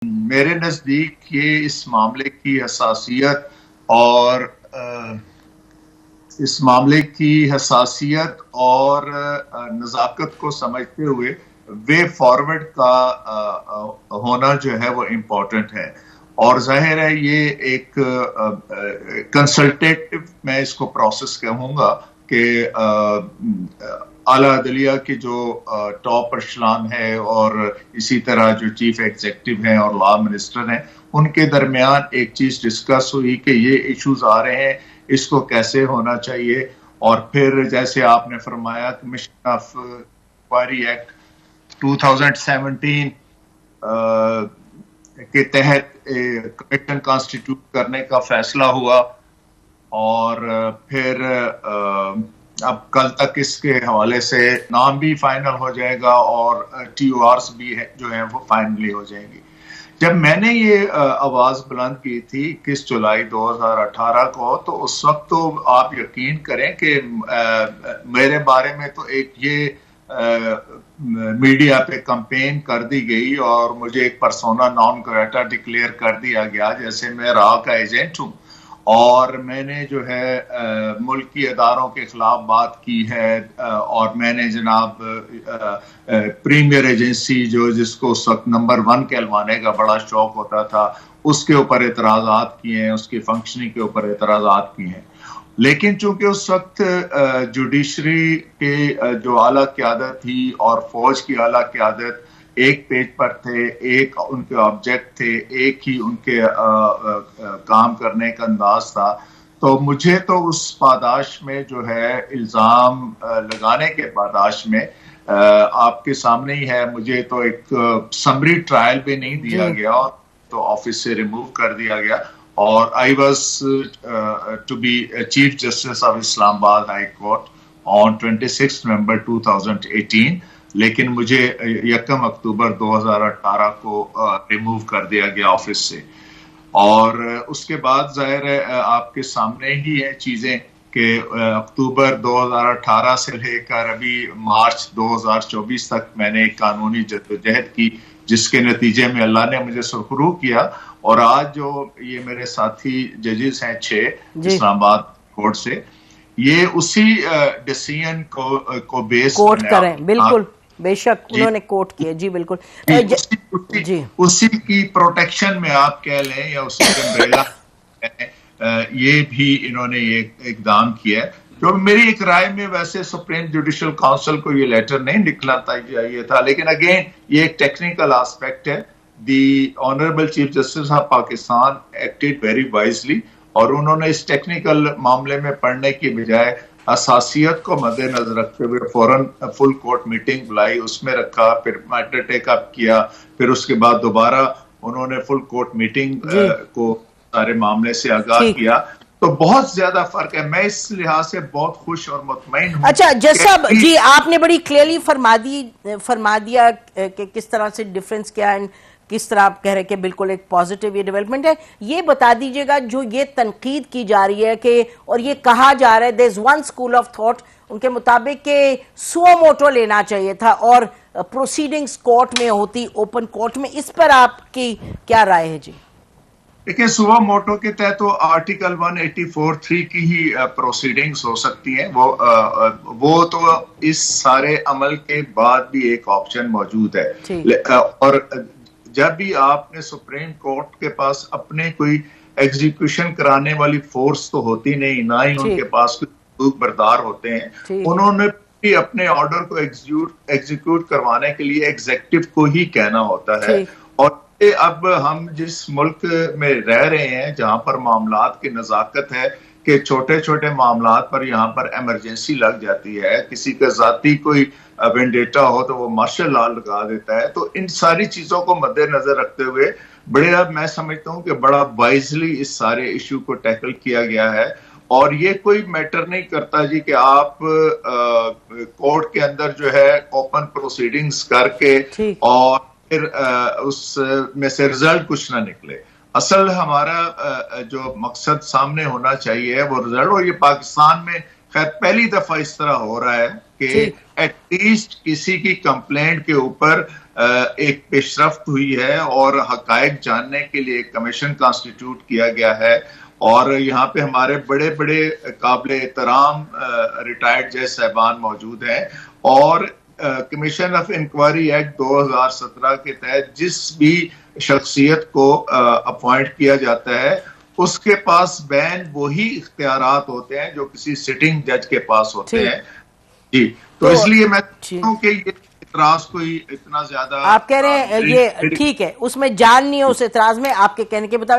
मेरे नजदीक ये इस मामले की हसासियत और नज़ाकत को समझते हुए वे फॉरवर्ड का होना जो है वो इम्पोर्टेंट है। और जाहिर है ये एक कंसल्टेटिव मैं इसको प्रोसेस कहूँगा कि आला अदलिया के जो टॉप अशलान है और इसी तरह जो चीफ एग्जीक्यूटिव हैं और लॉ मिनिस्टर हैं, उनके दरमियान एक चीज डिस्कस हुई कि ये इश्यूज आ रहे हैं, इसको कैसे होना चाहिए। और फिर जैसे आपने फरमाया कमीशन ऑफ इंक्वायरी एक्ट 2017 के तहत कमीशन कॉन्स्टिट्यूट करने का फैसला हुआ और फिर अब कल तक इसके हवाले से नाम भी फाइनल हो जाएगा और TORs भी है जो है वो फाइनली हो जाएंगी। जब मैंने ये आवाज बुलंद की थी 21 जुलाई 2018 को, तो उस वक्त तो आप यकीन करें कि मेरे बारे में तो एक ये मीडिया पे कैंपेन कर दी गई और मुझे एक पर्सोना नॉन ग्रेटा डिक्लेयर कर दिया गया, जैसे मैं राह का एजेंट हूं और मैंने जो है मुल्की अदारों के खिलाफ बात की है। और मैंने जनाब प्रीमियर एजेंसी जो जिसको उस वक्त नंबर 1 कहलवाने का बड़ा शौक होता था, उसके ऊपर एतराजात किए हैं, उसकी फंक्शनिंग के ऊपर एतराजात किए हैं। लेकिन चूंकि उस वक्त जुडिशरी के जो आला क़यादत थी और फौज की आला क़यादत एक पेज पर थे, एक उनके ऑब्जेक्ट थे, एक ही उनके काम करने का अंदाज था, तो मुझे तो उस पादाश में जो है इल्जाम लगाने के पादाश में आपके सामने ही है, मुझे तो एक समरी ट्रायल भी नहीं दिया गया और तो ऑफिस से रिमूव कर दिया गया। और I was to be chief justice of Islamabad high court on 26 November 2018, लेकिन मुझे 1 अक्टूबर 2018 को रिमूव कर दिया गया ऑफिस से। और उसके बाद जाहिर है आपके सामने ही है चीजें कि अक्टूबर 2018 से लेकर अभी मार्च 2024 तक मैंने एक कानूनी जद्दोजहद की, जिसके नतीजे में अल्लाह ने मुझे सुरखरू किया। और आज जो ये मेरे साथी जजेस हैं 6 इस्लामाबाद कोर्ट से, ये उसी डिसीजन को बेस कोर्ट करें, बिल्कुल बेशक उन्होंने कोर्ट किया जी, बिल्कुल जी उसी की प्रोटेक्शन में आप कह लें या उसी के अम्ब्रेला ये भी इन्होंने ये इकदाम किया है। जो मेरी एक राय में वैसे सुप्रीम जुडिशियल काउंसिल को ये लेटर नहीं निकलना चाहिए था, लेकिन अगेन ये एक टेक्निकल एस्पेक्ट है। The honourable chief justice of Pakistan acted very wisely और उन्होंने इस टेक्निकल मामले में पढ़ने की बजाय असासियत को मद्देनजर रखते हुए फौरन फुल कोर्ट मीटिंग बुलाई, उसमें रखा, फिर मैटर टेक अप किया, फिर उसके बाद दोबारा उन्होंने फुल कोर्ट मीटिंग को सारे मामले से आगाह किया। तो बहुत ज्यादा फर्क है, मैं इस लिहाज से बहुत खुश और मुतमईन हूं। अच्छा जज साहब जी, आपने बड़ी क्लियरली फरमा दिया कि किस तरह से डिफरेंस क्या है, किस तरह आप कह रहे हैं कि बिल्कुल एक पॉजिटिव ये डेवलपमेंट है। ये बता दीजिएगा जो ये तनकीद की जा रही है कि और ये कहा जा रहा है there is one school of thought उनके मुताबिक कि सुओ मोटो लेना चाहिए था और प्रोसीडिंग्स कोर्ट में होती, ओपन कोर्ट में, इस पर आपकी क्या राय है जी? देखिए, सुओ मोटो के तहत तो आर्टिकल 184(3) की ही प्रोसीडिंग्स हो सकती हैं। वो तो इस सारे अमल के बाद भी एक ऑप्शन मौजूद है। और जब भी आपने सुप्रीम कोर्ट के पास अपने कोई एग्जीक्यूशन कराने वाली फोर्स तो होती नहीं, ना ही उनके पास कोई बरदार होते हैं, उन्होंने भी अपने ऑर्डर को एग्जीक्यूट करवाने के लिए एग्जीक्यूटिव को ही कहना होता है। और अब हम जिस मुल्क में रह रहे हैं जहां पर मामलात की नजाकत है कि छोटे छोटे मामलात पर यहाँ पर इमरजेंसी लग जाती है, किसी का जाती कोई वेंडेटा हो तो वो मार्शल लॉ लगा देता है, तो इन सारी चीजों को मद्देनजर रखते हुए मैं समझता हूँ कि बड़ा वाइजली इस सारे इशू को टैकल किया गया है। और ये कोई मैटर नहीं करता जी कि आप कोर्ट के अंदर जो है ओपन प्रोसीडिंग्स करके और फिर उसमें से रिजल्ट कुछ ना निकले। असल हमारा जो मकसद सामने होना चाहिए वो रिजल्ट, और ये पाकिस्तान में खैर पहली दफा इस तरह हो रहा है कि एटलीस्ट किसी की कंप्लेंट के ऊपर एक पेशरफ्त हुई है और हकायक जानने के लिए एक कमीशन कॉन्स्टिट्यूट किया गया है। और यहाँ पे हमारे बड़े बड़े काबिल एहतराम रिटायर्ड जज साहबान मौजूद हैं और कमीशन ऑफ इंक्वायरी एक्ट 2017 के तहत जिस भी शख्सियत को अपॉइंट किया जाता है उसके पास बैन वही इख्तियारात होते हैं जो किसी सिटिंग जज के पास होते हैं। जी, तो इसलिए मैं कहता हूं कि ये इतराज कोई इतना ज्यादा आप कह रहे हैं ये ठीक है, उसमें जान नहीं है उस इतराज में, आपके कहने के मुताबिक